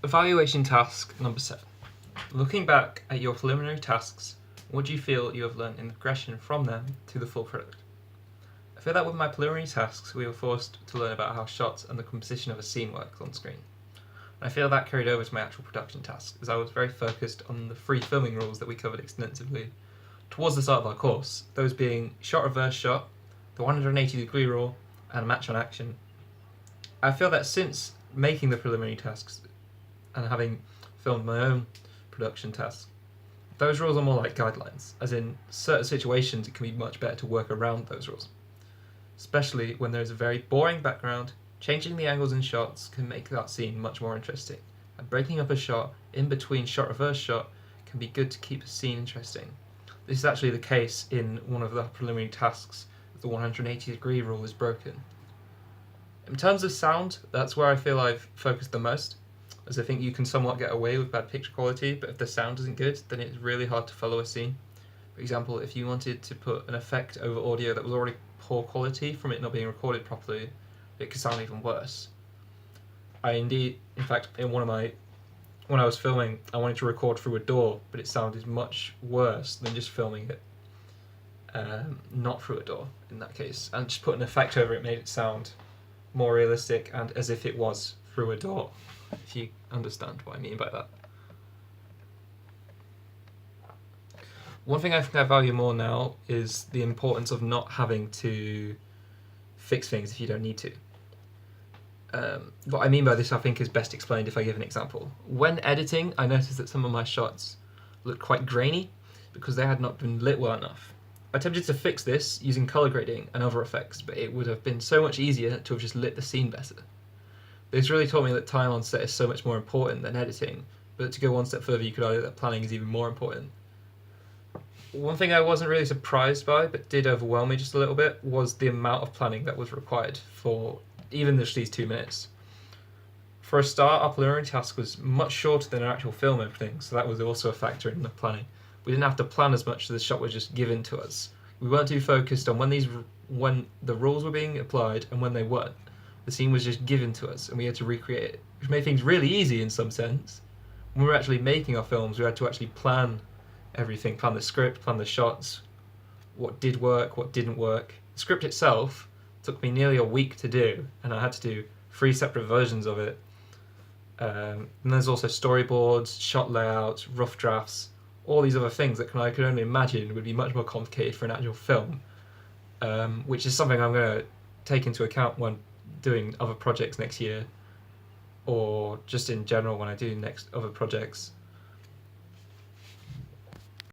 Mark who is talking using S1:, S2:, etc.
S1: Evaluation task number 7. Looking back at your preliminary tasks, what do you feel you have learned in the progression from them to the full product? I feel that with my preliminary tasks, we were forced to learn about how shots and the composition of a scene works on screen. And I feel that carried over to my actual production tasks, as I was very focused on the free filming rules that we covered extensively towards the start of our course, those being shot reverse shot, the 180-degree rule, and match on action. I feel that since making the preliminary tasks and having filmed my own production tasks, those rules are more like guidelines, as in certain situations it can be much better to work around those rules. Especially when there is a very boring background, changing the angles in shots can make that scene much more interesting, and breaking up a shot in between shot reverse shot can be good to keep a scene interesting. This is actually the case in one of the preliminary tasks, the 180-degree rule is broken. In terms of sound, that's where I feel I've focused the most, as I think you can somewhat get away with bad picture quality, but if the sound isn't good, then it's really hard to follow a scene. For example, if you wanted to put an effect over audio that was already poor quality from it not being recorded properly, it could sound even worse. In fact, when I was filming, I wanted to record through a door, but it sounded much worse than just filming it not through a door in that case, and just put an effect over it made it sound more realistic and as if it was through a door, if you understand what I mean by that. One thing I think I value more now is the importance of not having to fix things if you don't need to. What I mean by this, I think, is best explained if I give an example. When editing, I noticed that some of my shots looked quite grainy because they had not been lit well enough. I attempted to fix this using colour grading and other effects, but it would have been so much easier to have just lit the scene better. This really taught me that time on set is so much more important than editing, but to go one step further, you could argue that planning is even more important. One thing I wasn't really surprised by, but did overwhelm me just a little bit, was the amount of planning that was required for even just these 2 minutes. For a start, our preliminary task was much shorter than our actual film editing, so that was also a factor in the planning. We didn't have to plan as much, so the shot was just given to us. We weren't too focused on when the rules were being applied and when they weren't. The scene was just given to us, and we had to recreate it, which made things really easy in some sense. When we were actually making our films, we had to actually plan everything, plan the script, plan the shots, what did work, what didn't work. The script itself took me nearly a week to do, and I had to do 3 separate versions of it. And there's also storyboards, shot layouts, rough drafts, all these other things that I could only imagine would be much more complicated for an actual film, which is something I'm going to take into account when doing other projects next year, or just in general when I do next other projects.